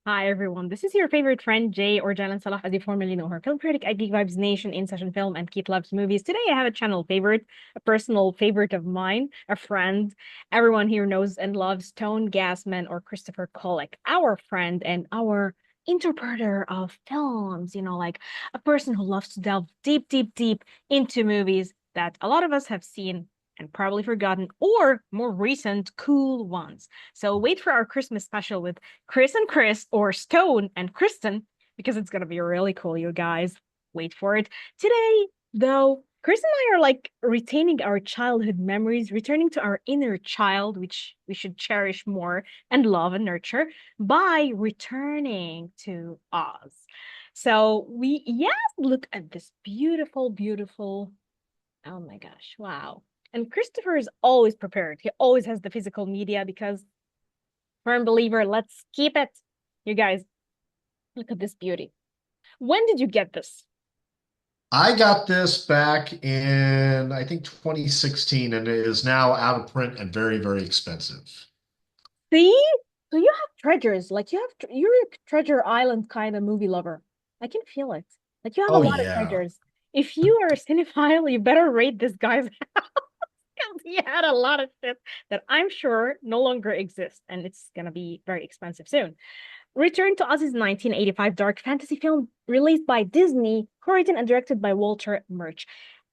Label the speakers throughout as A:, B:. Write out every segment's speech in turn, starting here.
A: Hi everyone, this is your favorite friend Jay or Jalan Salah as you formerly know her, film critic at Geek Vibes Nation in Session Film and Keith Loves Movies. Today I have a channel favorite, a personal favorite of mine, a friend. Everyone here knows and loves Tone Gasman or Christopher Kulik, our friend and our interpreter of films, like a person who loves to delve deep, deep, deep into movies that a lot of us have seen and probably forgotten, or more recent, cool ones. So wait for our Christmas special with Chris and Chris or Stone and Kristen because it's gonna be really cool, you guys. Wait for it. Today, though, Chris and I are like retaining our childhood memories, returning to our inner child, which we should cherish more and love and nurture by returning to Oz. So look at this beautiful, beautiful. Oh my gosh, wow. And Christopher is always prepared. He always has the physical media because firm believer. Let's keep it. You guys, look at this beauty. When did you get this?
B: I got this back in, I think, 2016, and it is now out of print and very, very expensive.
A: See? So you have treasures. Like you're a treasure island kind of movie lover. I can feel it. Like you have a
B: Oh,
A: lot of
B: yeah.
A: treasures. If you are a cinephile, you better rate this guy's house. He had a lot of shit that I'm sure no longer exists, and it's gonna be very expensive soon. Return to Oz's 1985 dark fantasy film released by Disney, co-written and directed by Walter Murch.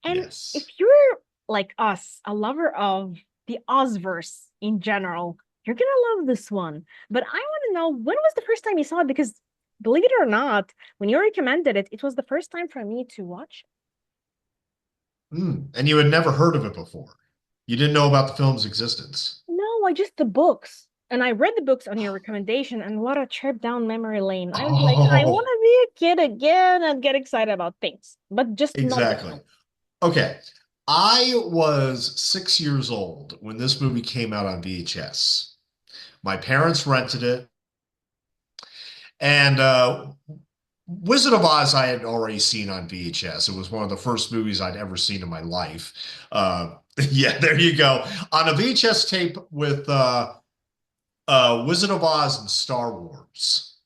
A: And if
B: Yes.
A: you're like us, a lover of the Ozverse in general, you're gonna love this one. But I want to know, when was the first time you saw it? Because believe it or not, when you recommended it, it was the first time for me to watch.
B: And you had never heard of it before. You didn't know about the film's existence.
A: No, I just the books. And I read the books on your recommendation, and what a trip down memory lane. I was like, I want
B: Oh,
A: to be a kid again and get excited about things, but just not the
B: exactly.
A: film.
B: Okay. I was 6 years old when this movie came out on VHS. My parents rented it, and Wizard of Oz I had already seen on VHS. It was one of the first movies I'd ever seen in my life. Yeah, there you go. On a VHS tape with Wizard of Oz and Star Wars.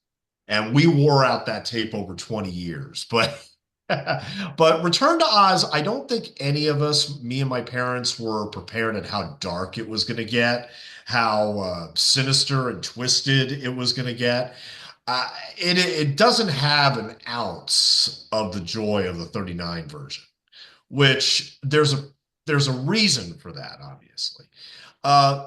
B: And we wore out that tape over 20 years. But Return to Oz, I don't think any of us, me and my parents, were prepared at how dark it was going to get, how sinister and twisted it was going to get. It doesn't have an ounce of the joy of the 39 version, which there's a reason for that, obviously.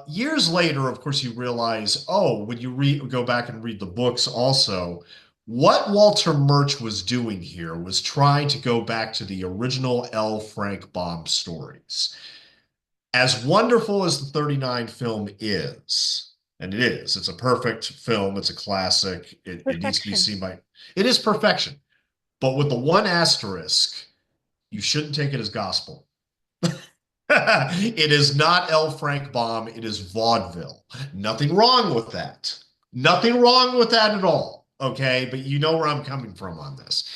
B: Years later, of course, you realize, oh, when you go back and read the books also, what Walter Murch was doing here was trying to go back to the original L. Frank Baum stories. As wonderful as the 39 film is, and it is, it's a perfect film, it's a classic, it needs to be
A: Perfection.
B: seen by, it is perfection. But with the one asterisk, you shouldn't take it as gospel. It is not L. Frank Baum. It is vaudeville. Nothing wrong with that. Nothing wrong with that at all. Okay. But you know where I'm coming from on this.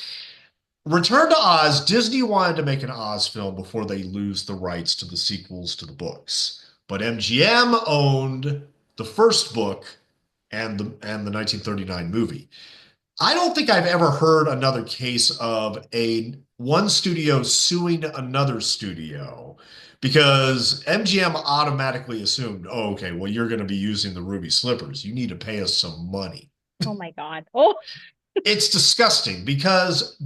B: Return to Oz, Disney wanted to make an Oz film before they lose the rights to the sequels to the books. But MGM owned the first book and the 1939 movie. I don't think I've ever heard another case of a one studio suing another studio because MGM automatically assumed, oh, okay, well, you're going to be using the ruby slippers. You need to pay us some money.
A: Oh my God. Oh,
B: It's disgusting because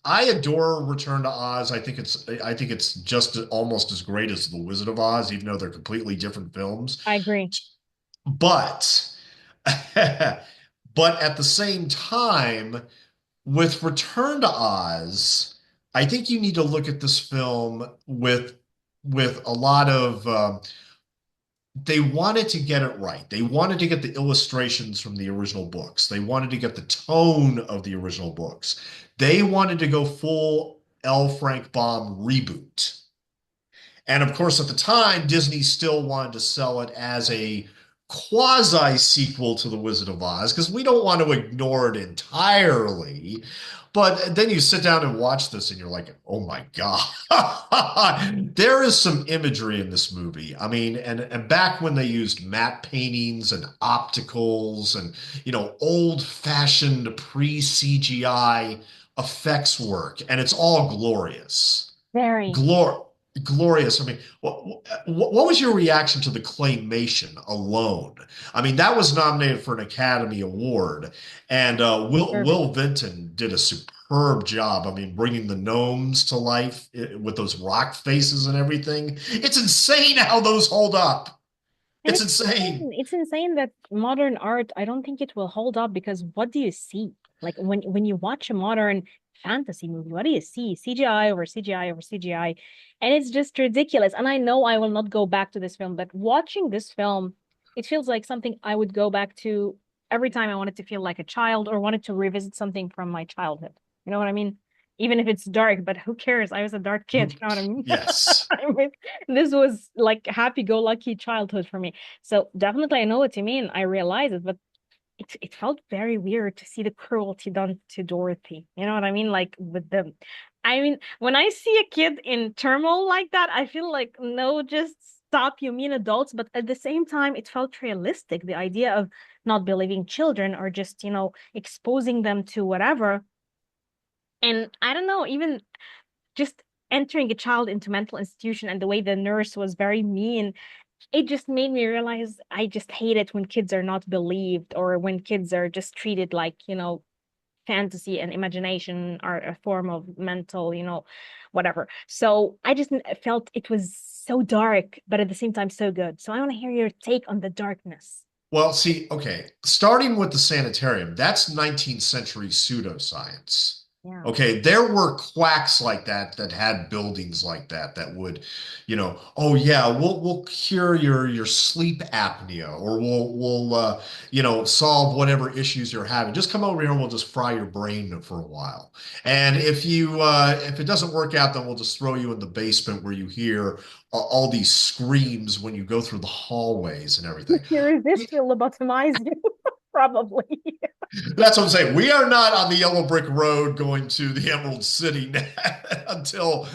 B: I adore Return to Oz. I think it's just almost as great as The Wizard of Oz, even though they're completely different films.
A: I agree.
B: But but at the same time, with Return to Oz, I think you need to look at this film with a lot of they wanted to get it right. They wanted to get the illustrations from the original books. They wanted to get the tone of the original books. They wanted to go full L. Frank Baum reboot. And of course, at the time, Disney still wanted to sell it as a quasi sequel to The Wizard of Oz because we don't want to ignore it entirely. But then you sit down and watch this and you're like, oh my God. There is some imagery in this movie. I mean, and back when they used matte paintings and opticals and, old-fashioned pre-CGI effects work, and it's all glorious.
A: Very.
B: Glor Glorious. I mean, what was your reaction to the claymation alone? I mean, that was nominated for an Academy Award, and
A: Deserve it.
B: Will Vinton did a superb job. I mean, bringing the gnomes to life with those rock faces and everything. It's insane how those hold up.
A: And
B: It's
A: it's
B: insane.
A: insane. It's insane that modern art, I don't think it will hold up because what do you see? Like when you watch a modern fantasy movie, what do you see? CGI over CGI over CGI. And it's just ridiculous. And I know I will not go back to this film, but watching this film, it feels like something I would go back to every time I wanted to feel like a child or wanted to revisit something from my childhood. You know what I mean? Even if it's dark, but who cares? I was a dark kid, you know what I mean?
B: Yes.
A: I mean, this was like happy-go-lucky childhood for me. So definitely I know what you mean. I realize it, but it felt very weird to see the cruelty done to Dorothy. You know what I mean? Like with them. I mean, when I see a kid in turmoil like that, I feel like no, just stop. You mean adults, but at the same time, it felt realistic. The idea of not believing children or just, exposing them to whatever. And I don't know, even just entering a child into mental institution and the way the nurse was very mean, it just made me realize I just hate it when kids are not believed or when kids are just treated like, fantasy and imagination are a form of mental, whatever. So I just felt it was so dark, but at the same time so good. So I want to hear your take on the darkness.
B: Well, see, okay, starting with the sanitarium, that's 19th century pseudoscience.
A: Yeah.
B: Okay, there were quacks like that had buildings like that would, oh yeah, we'll cure your sleep apnea, or we'll solve whatever issues you're having. Just come over here and we'll just fry your brain for a while. And if it doesn't work out, then we'll just throw you in the basement where you hear all these screams when you go through the hallways and everything.
A: If you resist, we'll lobotomize you, probably.
B: That's what I'm saying. We are not on the yellow brick road going to the Emerald City until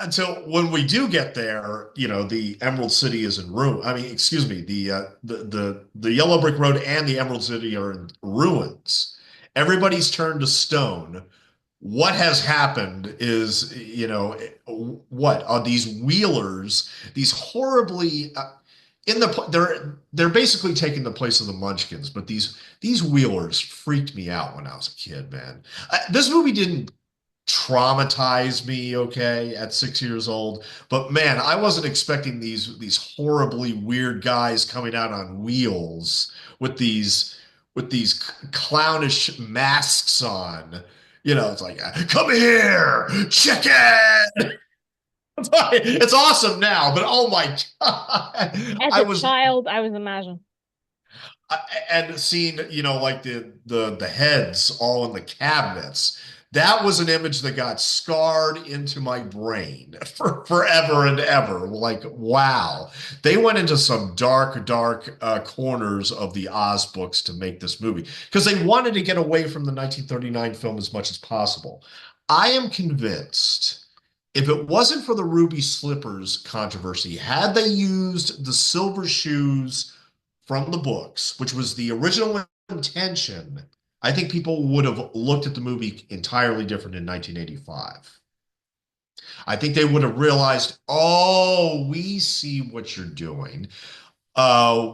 B: until when we do get there, the Emerald City is in ruin. I mean, excuse me, the yellow brick road and the Emerald City are in ruins. Everybody's turned to stone. What has happened is, what are these wheelers, these horribly they're basically taking the place of the Munchkins, but these wheelers freaked me out when I was a kid, man. This movie didn't traumatize me, okay, at 6 years old, but man, I wasn't expecting these horribly weird guys coming out on wheels with these clownish masks on. It's like, come here, chicken. It's awesome now, but oh my God.
A: As
B: I
A: a
B: was
A: child, I was imagining.
B: and seeing, like the heads all in the cabinets. That was an image that got scarred into my brain for forever and ever. Like, wow. They went into some dark corners of the Oz books to make this movie because they wanted to get away from the 1939 film as much as possible. I am convinced if it wasn't for the ruby slippers controversy, had they used the silver shoes from the books, which was the original intention, I think people would have looked at the movie entirely different in 1985. I think they would have realized, oh, we see what you're doing.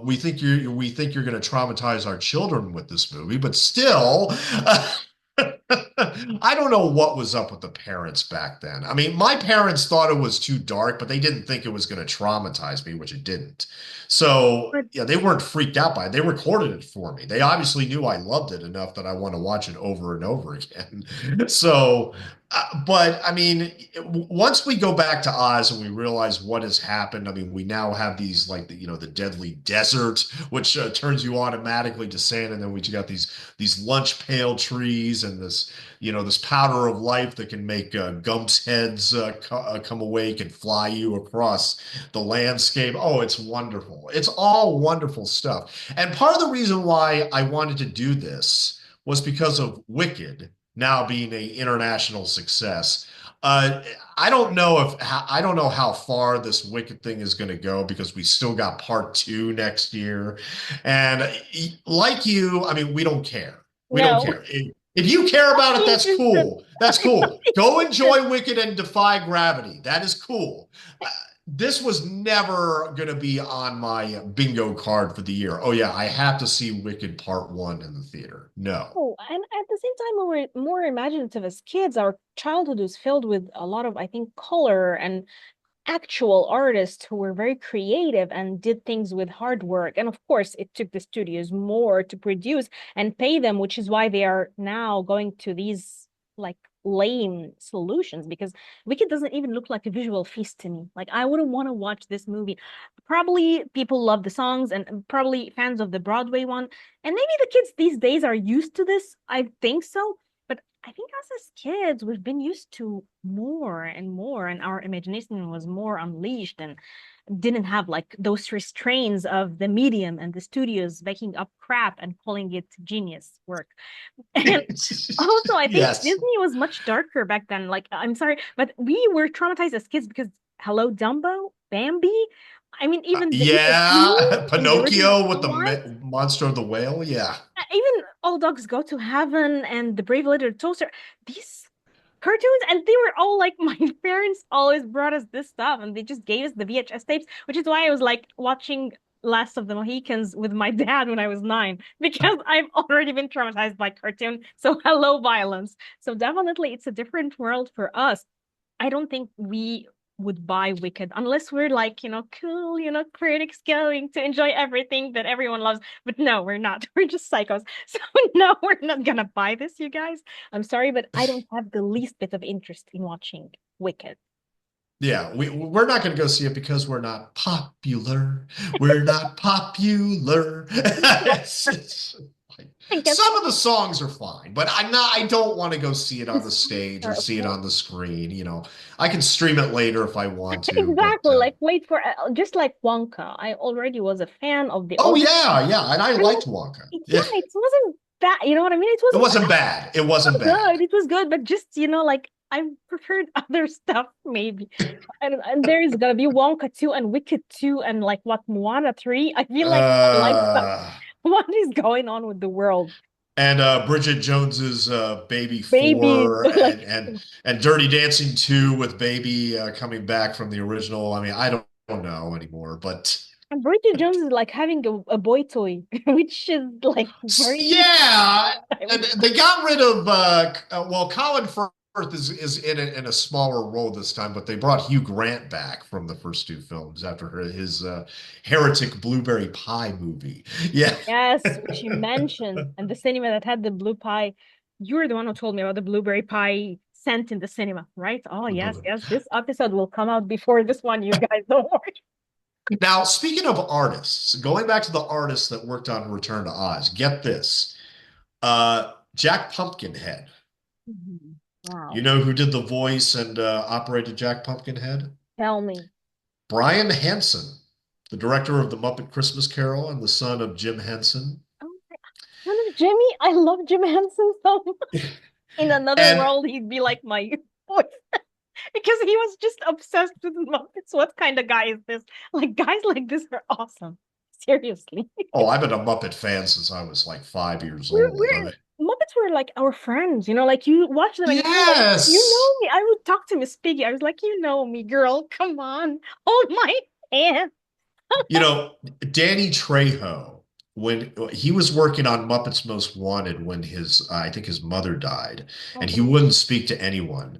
B: We think you're going to traumatize our children with this movie, but still, I don't know what was up with the parents back then. I mean, my parents thought it was too dark, but they didn't think it was going to traumatize me, which it didn't. So,
A: But
B: yeah, they weren't freaked out by it. They recorded it for me. They obviously knew I loved it enough that I want to watch it over and over again. So, but I mean, once we go back to Oz and we realize what has happened, I mean, we now have these like the deadly desert, which turns you automatically to sand, and then we got these lunch pail trees and this powder of life that can make Gump's heads come awake and fly you across the landscape. Oh, it's wonderful. It's all wonderful stuff. And part of the reason why I wanted to do this was because of Wicked now being an international success. Uh, I don't know how far this Wicked thing is going to go because we still got part two next year. And like you, I mean, we don't care. We don't
A: No,
B: care. If you care
A: I'm
B: about it, that's
A: interested.
B: cool. That's
A: I'm not
B: cool. Go
A: interested.
B: enjoy Wicked and Defy Gravity. That is cool. This was never going to be on my bingo card for the year. Oh, yeah, I have to see Wicked Part One in the theater. No.
A: Oh, and at the same time, we were more imaginative as kids. Our childhood was filled with a lot of, I think, color and actual artists who were very creative and did things with hard work. And of course, it took the studios more to produce and pay them, which is why they are now going to these like lame solutions because Wicked doesn't even look like a visual feast to me. Like I wouldn't want to watch this movie. Probably people love the songs and probably fans of the Broadway one. And maybe the kids these days are used to this. I think so. But I think us as kids, we've been used to more and more, and our imagination was more unleashed and didn't have like those restraints of the medium and the studios making up crap and calling it genius work. And also, I think
B: Yes.
A: Disney was much darker back then. Like, I'm sorry, but we were traumatized as kids because Hello Dumbo, Bambi. I mean, even the evil genie
B: Yeah.
A: in the original
B: Pinocchio with
A: Snow
B: the
A: White.
B: monster of the whale. Yeah.
A: Even All Dogs Go to Heaven and The Brave Little Toaster, these cartoons, and they were all like my parents always brought us this stuff, and they just gave us the VHS tapes, which is why I was like watching Last of the Mohicans with my dad when I was 9, because I've already been traumatized by cartoon. So hello, violence. So definitely, it's a different world for us. I don't think we would buy Wicked unless we're like, cool, critics going to enjoy everything that everyone loves. But no, we're not. We're just psychos. So no, we're not gonna buy this, you guys. I'm sorry, but I don't have the least bit of interest in watching Wicked.
B: Yeah, we're not going to go see it because we're not popular. We're not popular. Like,
A: I guess
B: some of the songs are fine, but I don't want to go see it
A: the
B: on the
A: songs
B: stage or
A: are
B: see it
A: okay.
B: on the screen. I can stream it later if I want to, but
A: Exactly. Like wait for just like Wonka. I already was a fan of the
B: oh
A: old.
B: yeah, yeah, and I
A: And like
B: liked Wonka.
A: yeah,
B: Yeah,
A: it wasn't bad. You know what I mean? It
B: it
A: wasn't
B: wasn't bad. It wasn't bad.
A: good. It was good, but just, like I preferred other stuff maybe. And there is gonna be Wonka 2 and Wicked 2 and like what Moana 3. I feel like our life sucks.
B: Uh,
A: What is going on with the world?
B: and Bridget Jones's Baby
A: Baby,
B: 4
A: like
B: and Dirty Dancing 2 with Baby coming back from the original. I mean, I don't know anymore, but
A: and Bridget Jones is like having a boy toy, which is like very
B: yeah,
A: I
B: and
A: would
B: they got rid of well, Colin Firth is in a smaller role this time, but they brought Hugh Grant back from the first two films after his Heretic Blueberry Pie movie. Yeah.
A: yes, which you mentioned, and the cinema that had the blue pie. You were the one who told me about the blueberry pie scent in the cinema, right? Oh, yes, yes. This episode will come out before this one, you guys. Don't worry.
B: Now, speaking of artists, going back to the artists that worked on Return to Oz, get this. Jack Pumpkinhead.
A: Mhm.
B: You
A: Wow.
B: know who did the voice and operated Jack Pumpkinhead?
A: Tell me.
B: Brian Henson, the director of The Muppet Christmas Carol and the son of Jim Henson.
A: Oh, son of Jimmy, I love Jim Henson so much. In another
B: And
A: world, he'd be like my voice because he was just obsessed with Muppets. What kind of guy is this? Like guys like this are awesome. Seriously.
B: oh, I've been a Muppet fan since I was like 5 years old. I
A: We're
B: mean,
A: Muppets were like our friends, like you watch them and you're like, you
B: yes.
A: know me. I would talk to Miss Piggy. I was like, you know me, girl. Come on, hold my hand.
B: You know, Danny Trejo, when he was working on Muppets Most Wanted when I think his mother died, and he
A: Okay.
B: wouldn't speak to anyone.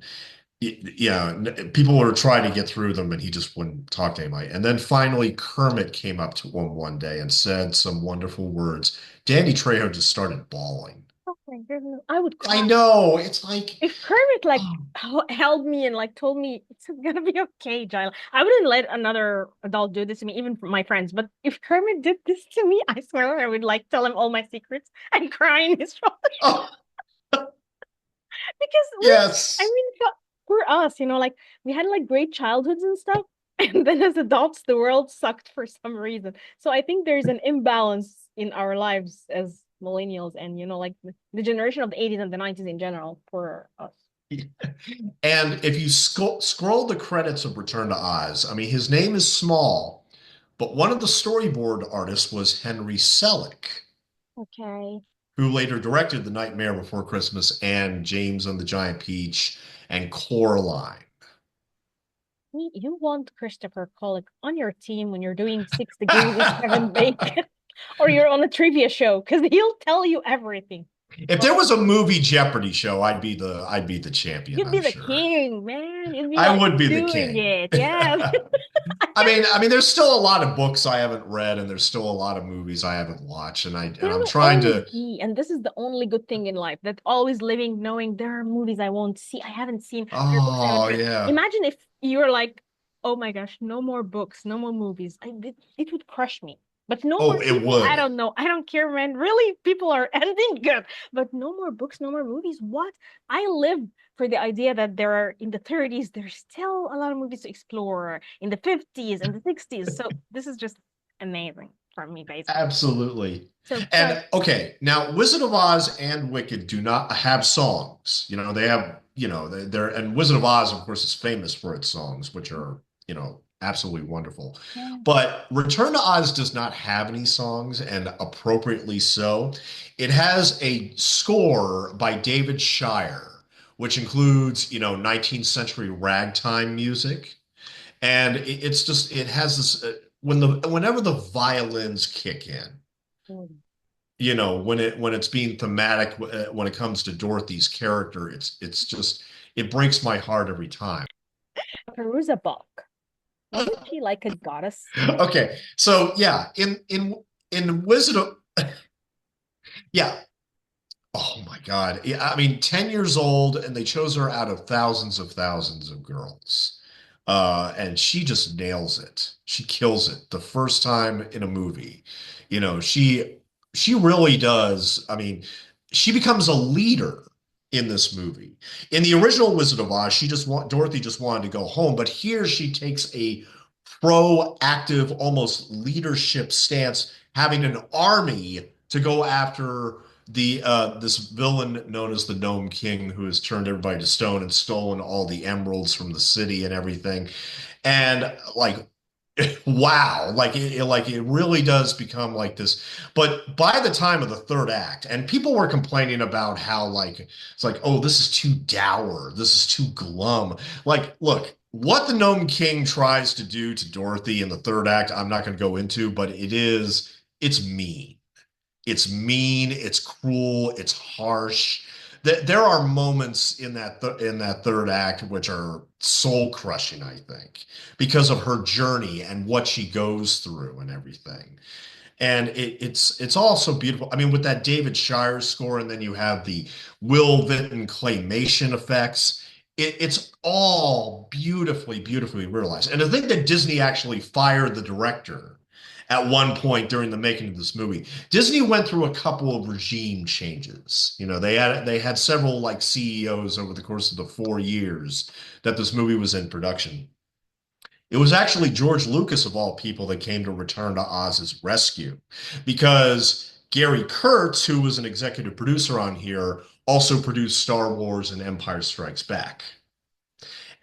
B: Yeah, people were trying to get through them, and he just wouldn't talk to anybody. And then finally, Kermit came up to him one day and said some wonderful words. Danny Trejo just started bawling.
A: Oh my goodness, I would
B: I
A: cry.
B: know. It's like,
A: If Kermit like
B: oh,
A: held me and like told me it's gonna be okay, Giles, I wouldn't let another adult do this to me, even my friends. But if Kermit did this to me, I swear I would like tell him all my secrets and cry in his shoulder.
B: oh, Yes.
A: I mean, for us, like we had like great childhoods and stuff, and then as adults, the world sucked for some reason. So I think there's an imbalance in our lives as millennials, and like the generation of the 80s and the 90s in general for us.
B: And if you scroll the credits of Return to Oz, I mean, his name is small, but one of the storyboard artists was Henry Selick,
A: Okay.
B: who later directed The Nightmare Before Christmas and James and the Giant Peach and Coraline.
A: You want Christopher Kulik on your team when you're doing 6 degrees of Kevin Bacon, or you're on a trivia show because he'll tell you everything.
B: If there
A: Well,
B: was a movie Jeopardy show, I'd be the champion,
A: you'd be
B: I'm
A: the
B: sure.
A: king, man. You'd be
B: I
A: like
B: would be the
A: doing
B: king.
A: it. Yeah.
B: I mean, there's still a lot of books I haven't read, and there's still a lot of movies I haven't watched, and
A: There
B: I'm
A: will
B: trying
A: always
B: to.
A: be, and this is the only good thing in life, that always living knowing there are movies I won't see, I haven't seen, there are books I haven't
B: Oh
A: read.
B: yeah.
A: Imagine if you're like, oh my gosh, no more books, no more movies. It would crush me. But no more
B: Oh, it
A: people, I
B: would.
A: don't know. I don't care, man. Really, people are ending good. But no more books, no more movies. What? I live for the idea that there are in the 30s, there's still a lot of movies to explore, in the 50s and the 60s. So this is just amazing for me, basically.
B: Absolutely.
A: So
B: And okay, now Wizard of Oz and Wicked do not have songs. They have, they're, and Wizard of Oz, of course, is famous for its songs, which are, absolutely wonderful.
A: yeah.
B: But Return to Oz does not have any songs, and appropriately so. It has a score by David Shire, which includes, 19th century ragtime music. And it's just, it has this, whenever the violins kick in,
A: Mm.
B: when it's being thematic, when it comes to Dorothy's character, it's just, it breaks my heart every time.
A: Fairuza Balk. Wasn't she like a goddess?
B: Okay, so yeah, in Wizard of, yeah. Oh my God. Yeah, I mean, 10 years old, and they chose her out of thousands of girls. And she just nails it. She kills it the first time in a movie. She really does. I mean, she becomes a leader in this movie. In the original Wizard of Oz, Dorothy just wanted to go home, but here she takes a proactive, almost leadership stance, having an army to go after the this villain known as the Gnome King, who has turned everybody to stone and stolen all the emeralds from the city and everything. And like, wow, like it really does become like this. But by the time of the third act, and people were complaining about how, like, it's like, oh, this is too dour, this is too glum. Like, look, what the Gnome King tries to do to Dorothy in the third act, I'm not going to go into, but it's mean. It's mean, it's cruel, it's harsh. There are moments in that third act which are soul crushing, I think, because of her journey and what she goes through and everything. And it's also beautiful. I mean, with that David Shire score, and then you have the Will Vinton claymation effects. It's all beautifully, beautifully realized. And to think that Disney actually fired the director at one point during the making of this movie. Disney went through a couple of regime changes. They had several like CEOs over the course of the 4 years that this movie was in production. It was actually George Lucas, of all people, that came to Return to Oz's rescue, because Gary Kurtz, who was an executive producer on here, also produced Star Wars and Empire Strikes Back.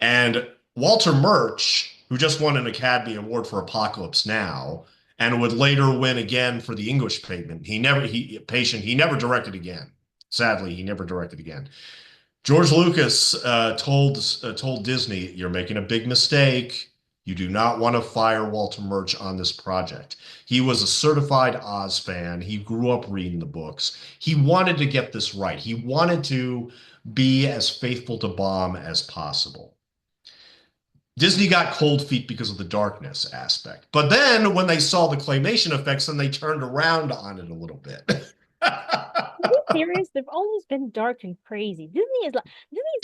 B: And Walter Murch, who just won an Academy Award for Apocalypse Now, and would later win again for The English Patient, he never directed again. Sadly, he never directed again. George Lucas told Disney, "You're making a big mistake. You do not want to fire Walter Murch on this project." He was a certified Oz fan. He grew up reading the books. He wanted to get this right. He wanted to be as faithful to Baum as possible. Disney got cold feet because of the darkness aspect. But then when they saw the claymation effects, then they turned around on it a little bit.
A: To be serious, they've always been dark and crazy. Disney's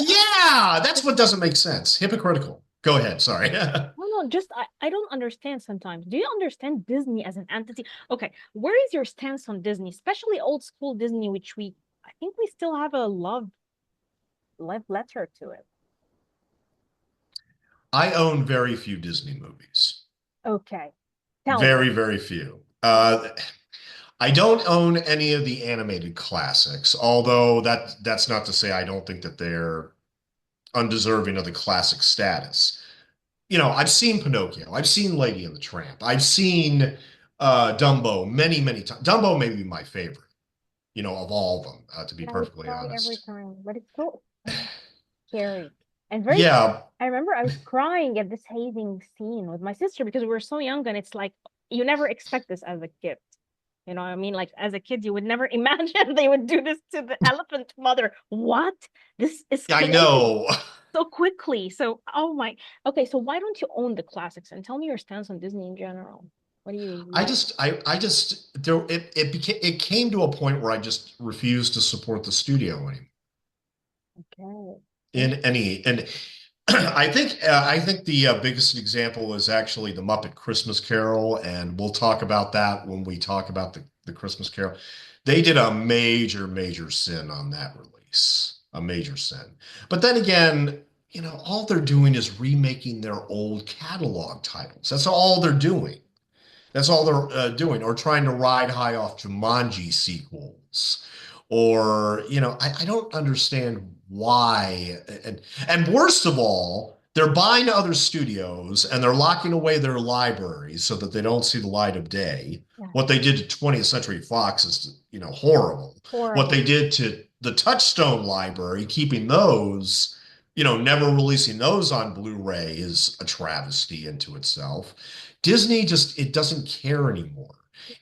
B: Yeah, that's
A: just
B: what doesn't make sense. Hypocritical. Go ahead. Sorry.
A: no, no, just I don't understand sometimes. Do you understand Disney as an entity? Okay, where is your stance on Disney, especially old school Disney, which I think we still have a love love letter to it.
B: I own very few Disney movies.
A: Okay, tell me.
B: Very, very few. I don't own any of the animated classics, although that's not to say I don't think that they're undeserving of the classic status. I've seen Pinocchio, I've seen Lady and the Tramp, I've seen Dumbo many, many times. Dumbo may be my favorite, of all of them, to be
A: And I would
B: perfectly
A: cry every
B: honest.
A: time, but it's so scary and very.
B: Yeah,
A: I remember I was crying at this hazing scene with my sister because we were so young, and it's like you never expect this as a kid. You know what I mean? Like as a kid, you would never imagine they would do this to the elephant mother. What? This
B: I
A: escalated
B: know.
A: so quickly. So, oh my. Okay, so why don't you own the classics and tell me your stance on Disney in general? What do you
B: I
A: like?
B: just, I just, there, it came to a point where I just refused to support the studio anymore
A: Okay.
B: in
A: Interesting.
B: any, and I think the biggest example is actually the Muppet Christmas Carol, and we'll talk about that when we talk about the Christmas Carol. They did a major, major sin on that release, a major sin. But then again, all they're doing is remaking their old catalog titles. That's all they're doing. That's all they're doing, or trying to ride high off Jumanji sequels. Or, I don't understand why. And worst of all, they're buying other studios and they're locking away their libraries so that they don't see the light of day.
A: Yeah.
B: What they did to 20th Century Fox is, horrible. What
A: Horrible.
B: they did to the Touchstone library, keeping those, never releasing those on Blu-ray is a travesty into itself. Disney just it doesn't care anymore.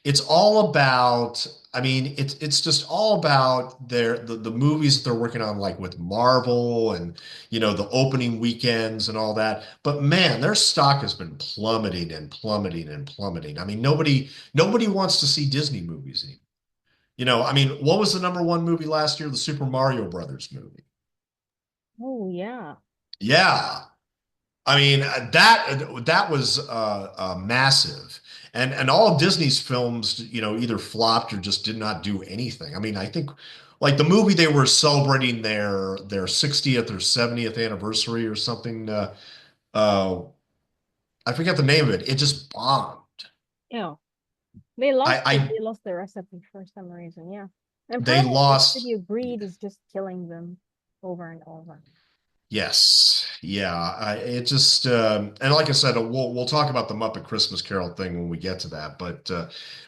B: It's all about, I mean, it's just all about the movies that they're working on, like with Marvel and the opening weekends and all that. But man, their stock has been plummeting and plummeting and plummeting. I mean, nobody wants to see Disney movies anymore. I mean, what was the number one movie last year? The Super Mario Brothers movie.
A: Oh yeah.
B: Yeah. I mean, that was massive, and all of Disney's films, either flopped or just did not do anything. I mean, I think like the movie they were celebrating their 60th or 70th anniversary or something. Uh, I forget the name of it. It just bombed.
A: Yeah. They lost it.
B: I
A: They lost the recipe for some reason. Yeah. And
B: they
A: probably the
B: lost.
A: studio greed is just killing them over and over.
B: Yes, yeah. It just and like I said, we'll talk about the Muppet Christmas Carol thing when we get to that. But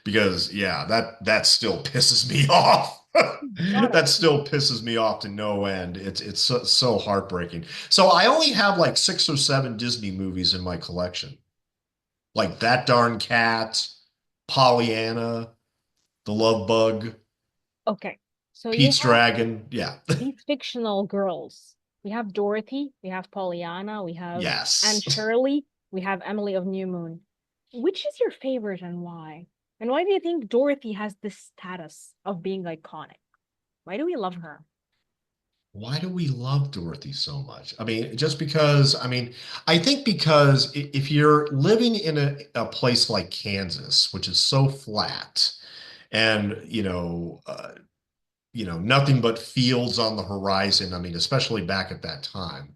B: because yeah, that still pisses me off.
A: Got
B: That
A: it.
B: still pisses me off to no end. It's so heartbreaking. So I only have like 6 or 7 Disney movies in my collection, like That Darn Cat, Pollyanna, The Love Bug,
A: Okay. So you
B: Pete's
A: have
B: Dragon. Yeah,
A: these fictional girls. We have Dorothy, we have Pollyanna, we have Anne
B: yes.
A: Shirley, we have Emily of New Moon. Which is your favorite and why? And why do you think Dorothy has this status of being iconic? Why do we love her?
B: Why do we love Dorothy so much? I mean, just because, I mean, I think because if you're living in a place like Kansas, which is so flat and, nothing but fields on the horizon. I mean, especially back at that time.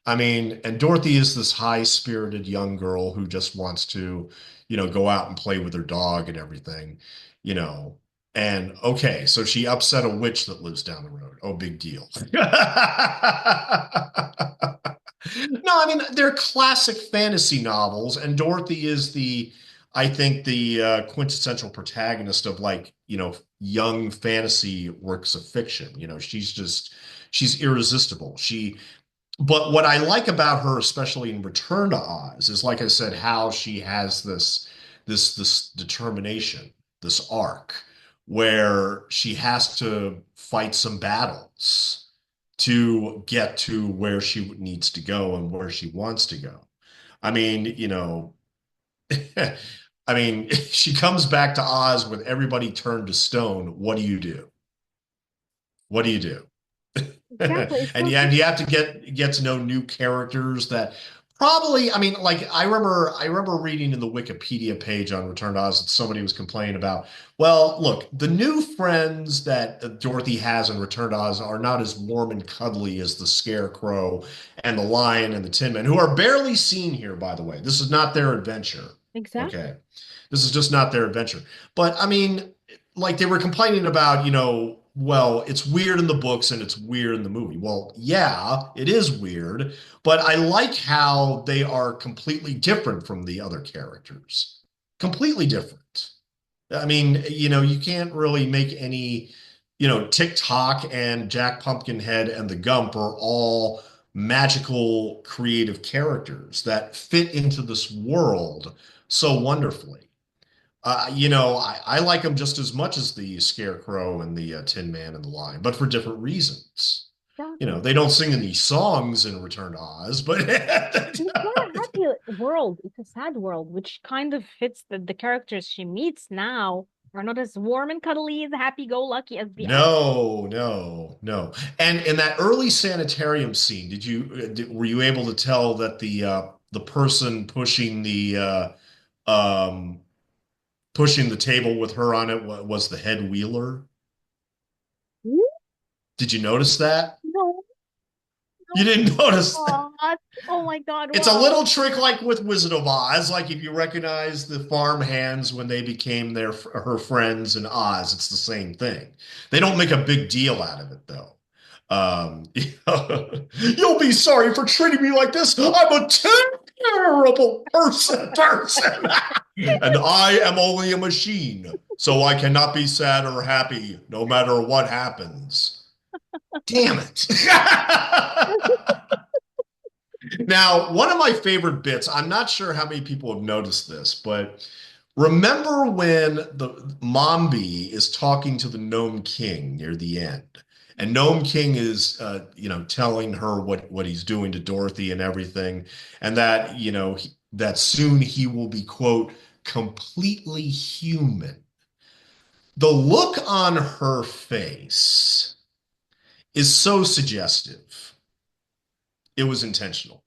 B: I mean, and Dorothy is this high-spirited young girl who just wants to, go out and play with her dog and everything, you know. And okay, so she upset a witch that lives down the road. Oh, big deal. No, I mean, they're classic fantasy novels, and Dorothy is I think, the quintessential protagonist of like, young fantasy works of fiction. She's irresistible. But what I like about her, especially in Return to Oz, is like I said, how she has this determination, this arc, where she has to fight some battles to get to where she needs to go and where she wants to go. I mean, I mean, she comes back to Oz with everybody turned to stone. What do you do? What do you do?
A: Exactly. It's
B: And
A: so
B: yeah, and
A: true.
B: you have to get to know new characters that Probably, I mean, like I remember reading in the Wikipedia page on Return to Oz that somebody was complaining about, well, look, the new friends that Dorothy has in Return to Oz are not as warm and cuddly as the Scarecrow and the Lion and the Tin Man, who are barely seen here, by the way. This is not their adventure.
A: Exactly.
B: Okay. This is just not their adventure. But I mean, like they were complaining about, well, it's weird in the books and it's weird in the movie. Well, yeah, it is weird, but I like how they are completely different from the other characters. Completely different. I mean, you can't really make any, TikTok and Jack Pumpkinhead and the Gump are all magical, creative characters that fit into this world so wonderfully. I like them just as much as the Scarecrow and the Tin Man and the Lion, but for different reasons.
A: Exactly.
B: They don't sing any songs in Return to Oz, but
A: It's not a happy world. It's a sad world, which kind of fits the characters she meets now are not as warm and cuddly as happy-go-lucky as the other.
B: no, no, no. And in that early sanitarium scene, were you able to tell that the person um, pushing the table with her on it was the head wheeler?
A: Hmm?
B: Did you notice that?
A: No,
B: You
A: no,
B: didn't notice that?
A: God. Oh my God,
B: It's a
A: why?
B: little trick like with Wizard of Oz, like if you recognize the farm hands when they became her friends in Oz, it's the same thing. They don't make a big deal out of it though. You'll be sorry for treating me like this. I'm a terrible person, and I am only a machine, so I cannot be sad or happy no matter what happens. Damn it. Now, one of my favorite bits, I'm not sure how many people have noticed this, but remember when the Mombi is talking to the Gnome King near the end? And Gnome King is, telling her what he's doing to Dorothy and everything, and that, that soon he will be, quote, completely human. The look on her face is so suggestive. It was intentional.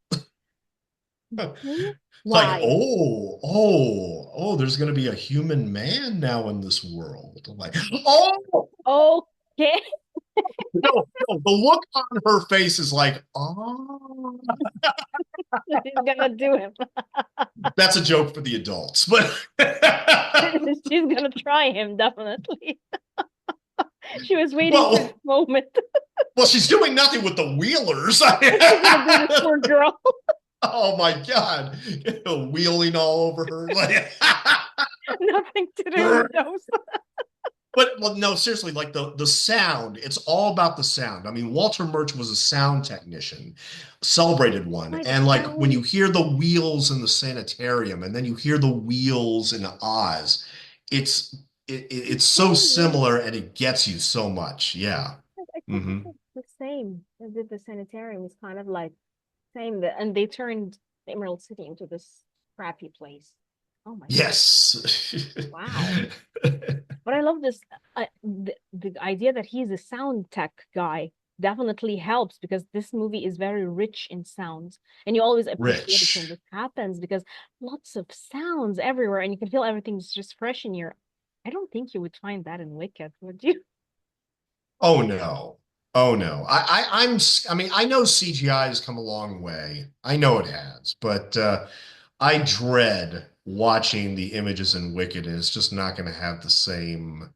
A: Hmm?
B: Like,
A: Why?
B: oh, there's going to be a human man now in this world. I'm like, oh,
A: Okay.
B: no. The look on her face is like, oh.
A: She's gonna do him.
B: That's a joke for the adults, but
A: She's gonna try him, definitely. She was waiting for this
B: well,
A: moment.
B: well, she's doing nothing with the wheelers.
A: What's she gonna do, this poor girl?
B: Oh my God, wheeling all over her. Like,
A: Nothing to do with those.
B: but well, no, seriously, like the sound, it's all about the sound. I mean, Walter Murch was a sound technician, celebrated one.
A: Like
B: And like when you
A: sound.
B: hear the wheels in the sanitarium and then you hear the wheels in Oz, it's it's so
A: Same.
B: similar and it gets you so much. Yeah.
A: I think
B: Hmm.
A: it's the same. As if the sanitarium is kind of like same, and they turned the Emerald City into this crappy place. Oh my God.
B: Yes.
A: Wow. But I love this. The idea that he's a sound tech guy definitely helps because this movie is very rich in sounds. And you always appreciate it when
B: Rich.
A: this happens because lots of sounds everywhere and you can feel everything's just fresh in your. I don't think you would find that in Wicked, would you?
B: Oh no. Oh no. I mean, I know CGI has come a long way. I know it has, but I dread watching the images in Wicked, and it's just not going to have the same.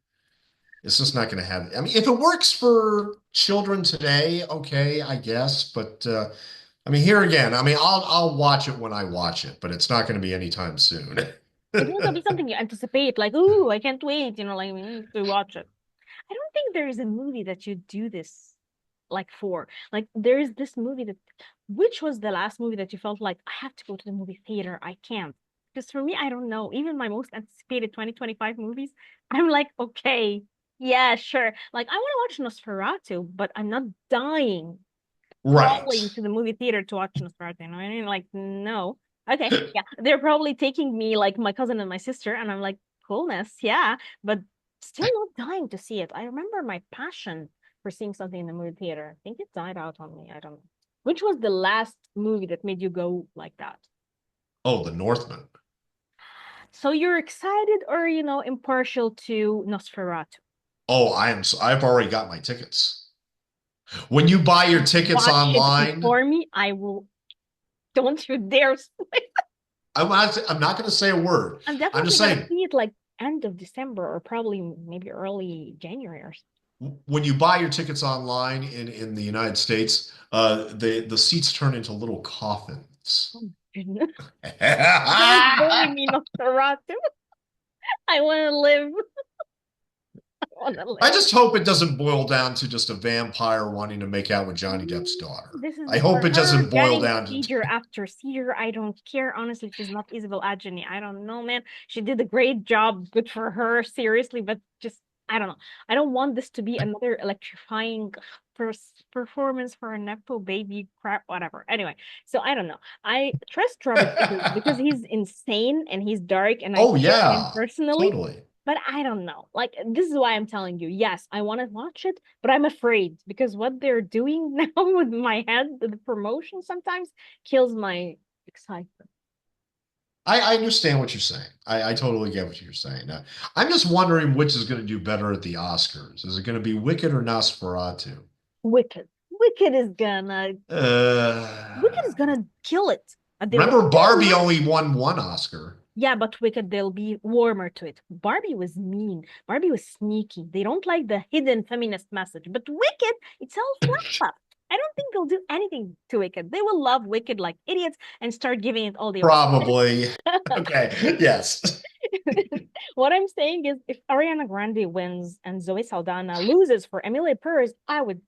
B: It's just not going to have. I mean, if it works for children today, okay, I guess. But I mean, here again, I mean, I'll watch it when I watch it, but it's not going to be anytime soon.
A: It will be something you anticipate, like, ooh, I can't wait, like to watch it. I don't think there is a movie that you do this like for. Like there is this movie that which was the last movie that you felt like I have to go to the movie theater. I can't. Because for me, I don't know. Even my most anticipated 2025 movies, I'm like, okay, yeah, sure. Like I want to watch Nosferatu, but I'm not dying, crawling
B: Right.
A: to the movie theater to watch Nosferatu. You know what I mean? Like, no. Okay, yeah. They're probably taking me like my cousin and my sister, and I'm like, coolness, yeah, but still not dying to see it. I remember my passion for seeing something in the movie theater. I think it died out on me. I don't know. Which was the last movie that made you go like that?
B: Oh, The Northman.
A: So you're excited or, impartial to Nosferatu?
B: Oh, I've already got my tickets. When you buy your tickets
A: Watch it
B: online,
A: before me. I will. Don't you dare.
B: I'm not going to say a word.
A: I'm
B: I'm
A: definitely
B: just
A: gonna
B: saying,
A: see it like end of December or probably maybe early January or
B: when you buy your tickets online in the United States, the seats turn into little coffins.
A: something. Goodness. Don't bully me, Nosferatu. I want to live. I want to
B: I
A: live.
B: just hope it doesn't boil down to just a vampire wanting to make out with Johnny Depp's
A: Mm,
B: daughter.
A: This is
B: I hope it
A: her
B: doesn't boil
A: getting
B: down to.
A: seizure after seizure. I don't care. Honestly, she's not Isabel Adjani. I don't know, man. She did a great job. Good for her, seriously, but just I don't know. I don't want this to be another electrifying performance for a Nepo baby crap, whatever. Anyway, so I don't know. I trust Robert Eggers because he's insane and he's dark and I
B: Oh
A: fear him
B: yeah,
A: personally.
B: totally.
A: But I don't know. Like, this is why I'm telling you, yes, I want to watch it, but I'm afraid because what they're doing now with my head, the promotion sometimes kills my excitement.
B: I understand what you're saying. I totally get what you're saying. I'm just wondering which is going to do better at the Oscars. Is it going to be Wicked or Nosferatu?
A: Wicked. Wicked is
B: Uh,
A: gonna kill it. They were
B: remember,
A: still
B: Barbie
A: not.
B: only won one Oscar.
A: Yeah, but Wicked, they'll be warmer to it. Barbie was mean. Barbie was sneaky. They don't like the hidden feminist message. But Wicked, it's all fluff up. I don't think they'll do anything to Wicked. They will love Wicked like idiots and start giving it all the awards.
B: Probably. Okay. Yes.
A: What I'm saying is, if Ariana Grande wins and Zoe Saldana loses for Emilia Purse, I would.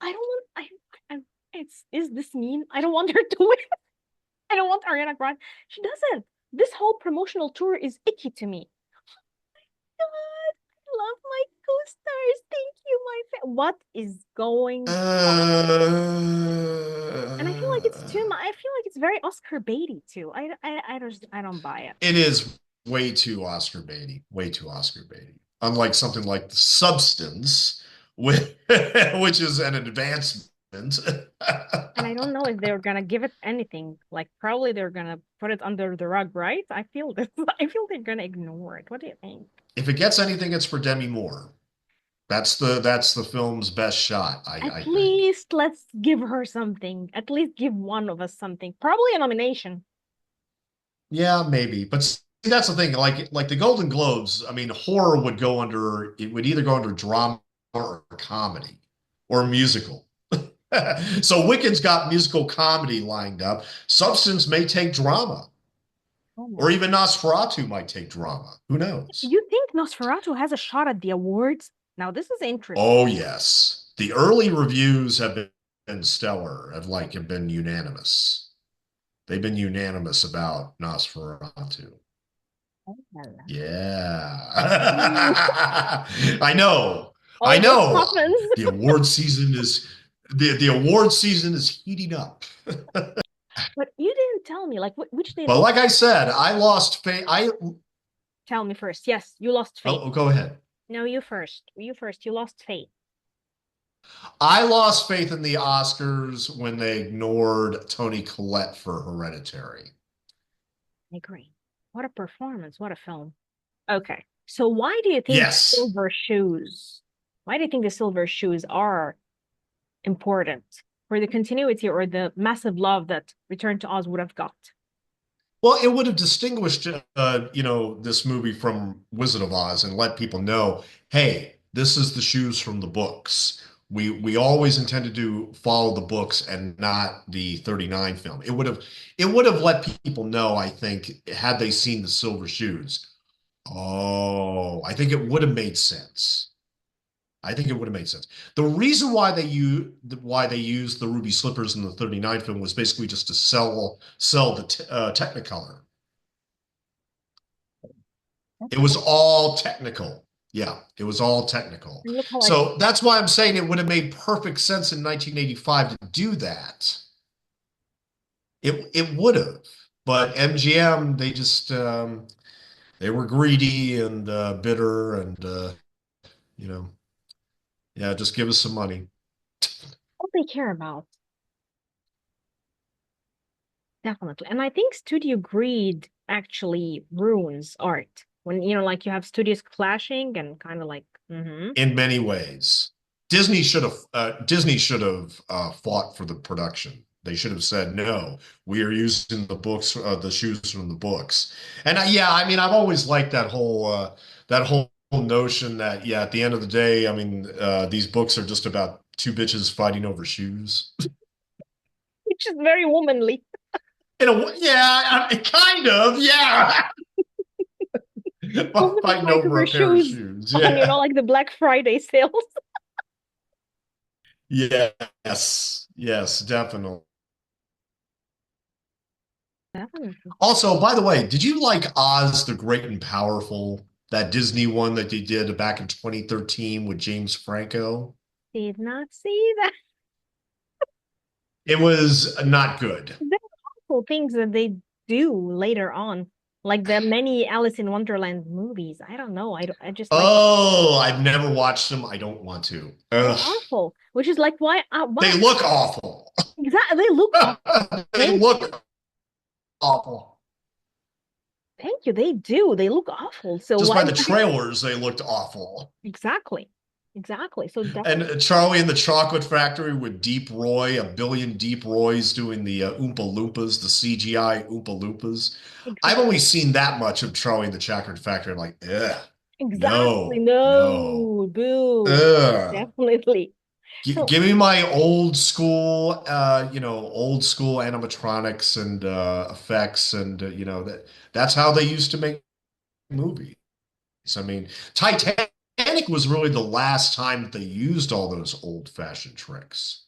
A: I don't want. I. It's is this mean? I don't want her to win. I don't want Ariana Grande. She doesn't. This whole promotional tour is icky to me. God, I love my co-stars. Thank you, my what is going on? And I feel like it's too much. I feel like it's very Oscar baity too. I don't buy it.
B: it is way too Oscar baity. Way too Oscar baity. Unlike something like The Substance, which, which is an advancement.
A: And I don't know if they're gonna give it anything. Like probably they're gonna put it under the rug, right? I feel this. I feel they're gonna ignore it. What do you think?
B: If it gets anything, it's for Demi Moore. That's the film's best shot, I
A: At
B: think.
A: least let's give her something. At least give one of us something. Probably a nomination.
B: Yeah, maybe. But see, that's the thing. Like the Golden Globes, I mean, horror would go under it would either go under drama or comedy or musical. So Wicked's got musical comedy lined up. Substance may take drama,
A: Oh my
B: or
A: God.
B: even Nosferatu might take drama. Who knows?
A: You think Nosferatu has a shot at the awards? Now this is interesting.
B: Oh yes. The early reviews have been stellar, have been unanimous. They've been unanimous about Nosferatu.
A: Oh la la.
B: Yeah.
A: Ooh.
B: I know. I
A: All those
B: know.
A: coffins.
B: The award season is the award season is heating up.
A: But you didn't tell me, like, which did
B: But like I said, I lost faith. I
A: tell me first? Yes, you lost faith.
B: oh, go ahead.
A: No, you first. You first. You lost faith.
B: I lost faith in the Oscars when they ignored Toni Collette for Hereditary.
A: I agree. What a performance. What a film. Okay. So why do you think the
B: Yes.
A: silver shoes? Why do you think the silver shoes are important for the continuity or the massive love that Return to Oz would have got?
B: Well, it would have distinguished, this movie from Wizard of Oz and let people know, hey, this is the shoes from the books. We always intended to follow the books and not the 39 film. It would have let people know, I think, had they seen the silver shoes. Oh, I think it would have made sense. I think it would have made sense. The reason why they used the ruby slippers in the 39 film was basically just to sell the Technicolor. It was all technical. Yeah, it was all technical.
A: And look how I
B: So that's why I'm saying it would have made perfect sense in 1985 to do that. It would have, but MGM they were greedy and bitter and you know yeah, just give us some money.
A: what they care about. Definitely. And I think studio greed actually ruins art. When, like you have studios clashing and kind of like,
B: In many ways. Disney should have fought for the production. They should have said no. We are using the shoes from the books. And yeah, I mean, I've always liked that whole notion that yeah, at the end of the day, I mean, these books are just about two bitches fighting over shoes.
A: which is very womanly.
B: Yeah, kind of, yeah,
A: Women
B: fighting
A: fight
B: over
A: over
B: a pair of
A: shoes
B: shoes.
A: on,
B: Yeah,
A: like the Black Friday sales.
B: yes, yes, definitely.
A: Definitely.
B: Also, by the way, did you like Oz the Great and Powerful? That Disney one that they did back in 2013 with James Franco?
A: Did not see that.
B: It was not good.
A: There are awful things that they do later on, like the many Alice in Wonderland movies. I don't know. I just like
B: Oh, I've never watched them. I don't want to.
A: they're
B: Ugh.
A: awful, which is like
B: They
A: why
B: look awful.
A: exactly they look awful.
B: They
A: Thank you.
B: look awful.
A: Thank you. They do. They look awful. So
B: Just
A: why
B: by the
A: would you
B: trailers, they looked awful.
A: exactly. Exactly. So
B: And
A: definitely
B: Charlie and the Chocolate Factory with Deep Roy, a billion Deep Roys doing the Oompa Loompas, the CGI Oompa Loompas. I've only
A: exactly.
B: seen that much of Charlie and the Chocolate Factory. I'm like, ugh,
A: Exactly.
B: no, no,
A: No, boo.
B: ugh.
A: Definitely. So
B: Give me my old school, old school animatronics and effects, and that's how they used to make movies. I mean, Titanic was really the last time that they used all those old-fashioned tricks.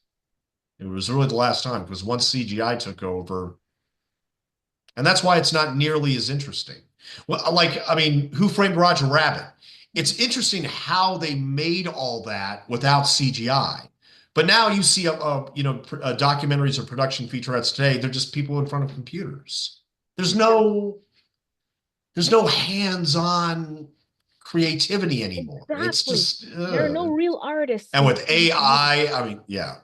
B: It was really the last time because once CGI took over, and that's why it's not nearly as interesting. Well, like, I mean, Who Framed Roger Rabbit? It's interesting how they made all that without CGI. But now you see, documentaries or production featurettes today, they're just people in front of computers. There's
A: yeah,
B: no there's no hands-on creativity anymore. It's
A: exactly.
B: just
A: There are no real artists
B: and with
A: making movies.
B: AI, I mean, yeah,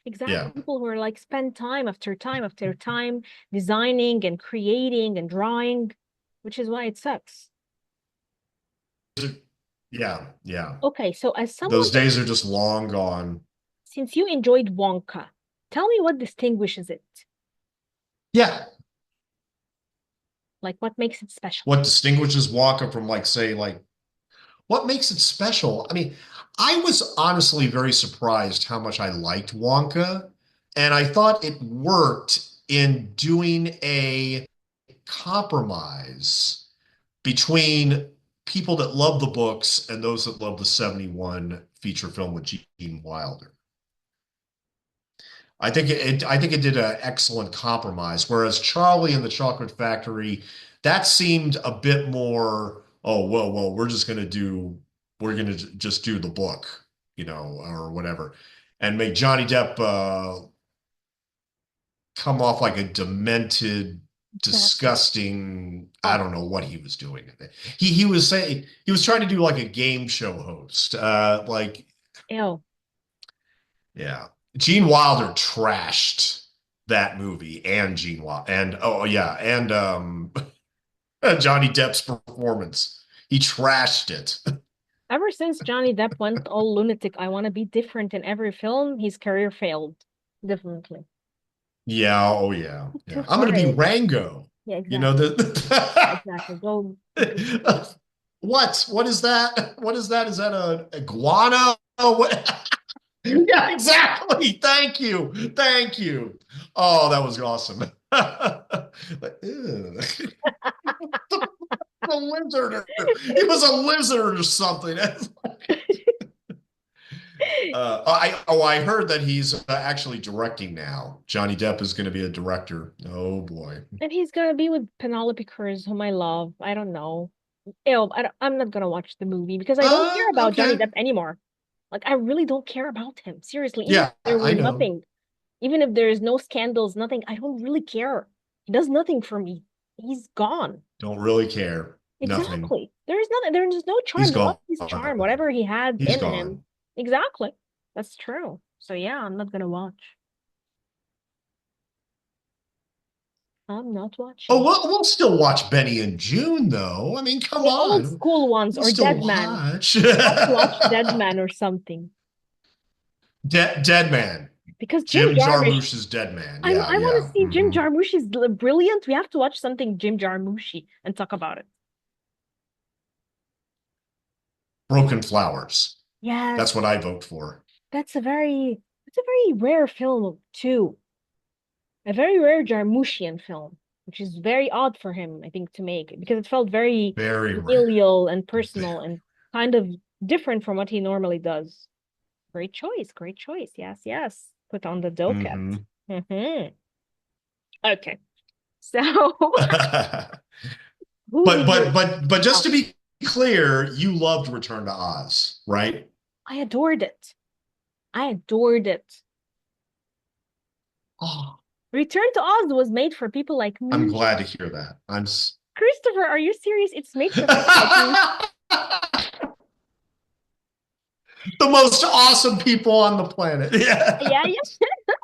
A: Exactly.
B: yeah.
A: People who are like spend time after time after time designing and creating and drawing, which is why it sucks.
B: Yeah, yeah.
A: Okay, so as someone
B: Those
A: that,
B: days are just long gone.
A: since you enjoyed Wonka, tell me what distinguishes it.
B: Yeah.
A: Like what makes it special?
B: What distinguishes Wonka from like say like what makes it special? I mean, I was honestly very surprised how much I liked Wonka, and I thought it worked in doing a compromise between people that love the books and those that love the 71 feature film with Gene Wilder. I think it did an excellent compromise. Whereas Charlie and the Chocolate Factory, that seemed a bit more, oh, well, we're gonna just do the book, or whatever, and make Johnny Depp come off like a demented,
A: Exactly.
B: disgusting. I
A: Oh,
B: don't know what he was doing. He was trying to do like a game show host, like
A: ew.
B: yeah. Gene Wilder trashed that movie and Gene Wilder and oh yeah, and Johnny Depp's performance. He trashed it.
A: Ever since Johnny Depp went all lunatic, I want to be different in every film, his career failed. Definitely.
B: Yeah, oh yeah.
A: Too
B: Yeah. I'm gonna
A: far.
B: be Rango.
A: Yeah,
B: You know
A: exactly.
B: the
A: Exactly. Go.
B: what is that? What is that? Is that a iguana? What? Yeah, exactly. Thank you. Thank you. Oh, that was awesome. Like, ew. A lizard he was a lizard or something. I heard that he's actually directing now. Johnny Depp is going to be a director. Oh boy.
A: And he's gonna be with Penelope Cruz, whom I love. I don't know. Ew, I'm not gonna watch the movie because I don't care about Johnny
B: Okay.
A: Depp anymore. Like I really don't care about him. Seriously, even if
B: Yeah,
A: there
B: I
A: were
B: know.
A: nothing, even if there is no scandals, nothing, I don't really care. He does nothing for me. He's gone.
B: Don't really care. Nothing.
A: Exactly. There's no charm.
B: He's
A: They lost
B: gone.
A: his charm, whatever he had
B: He's
A: in him.
B: gone.
A: Exactly. That's true. So yeah, I'm not gonna watch. I'm not
B: Oh,
A: watching.
B: we'll still watch Benny and June, though. I mean, come
A: The old
B: on.
A: school ones
B: We'll
A: or
B: still
A: Dead Man.
B: watch.
A: Have to watch Dead Man or something.
B: Dead Man.
A: Because Jim
B: Jim
A: Jarmusch,
B: Jarmusch's Dead Man.
A: I
B: Yeah,
A: want
B: yeah.
A: to see Jim Jarmusch is brilliant. We have to watch something Jim Jarmusch and talk about it.
B: Broken Flowers.
A: Yes,
B: That's what I vote for.
A: that's a very rare film too. A very rare Jarmuschian film, which is very odd for him, I think, to make because it felt very
B: Very rare.
A: familial and
B: Very.
A: personal and kind of different from what he normally does. Great choice, great choice. Yes, yes. Put on the docket.
B: Hmm.
A: Mm-hmm. Okay. So, who
B: But
A: did you?
B: but but but just
A: Oh,
B: to be clear, you loved Return to Oz, right?
A: I adored it. I adored it.
B: Oh,
A: Return to Oz was made for people like
B: I'm
A: me.
B: glad to hear that.
A: Christopher, are you serious? It's made for people like me.
B: The most awesome people on the planet. Yeah.
A: Yeah, yeah.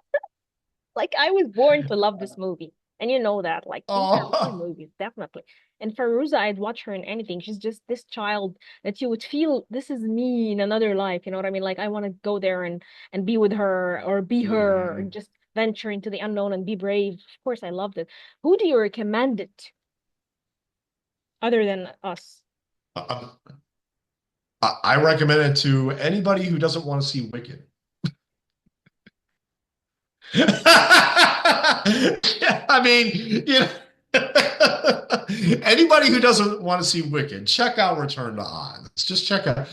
A: Like I was born to love this movie. And you know that. Like these are my
B: Oh.
A: movies, definitely. And Fairuza, I'd watch her in anything. She's just this child that you would feel this is me in another life. You know what I mean? Like I want to go there and be with her or be her and
B: Mhm.
A: just venture into the unknown and be brave. Of course, I loved it. Who do you recommend it other than us?
B: I, I recommend it to anybody who doesn't want to see Wicked. I mean, anybody who doesn't want to see Wicked, check out Return to Oz. Just check out,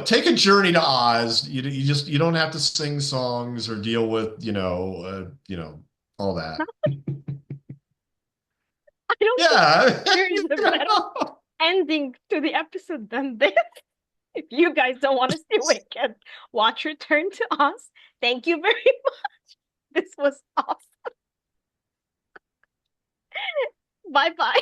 B: take a journey to Oz. You don't have to sing songs or deal with, all that.
A: I don't think
B: Yeah.
A: there is a better ending to the episode than this. If you guys don't want to see Wicked, watch Return to Us. Thank you very much. This was awesome. Bye bye.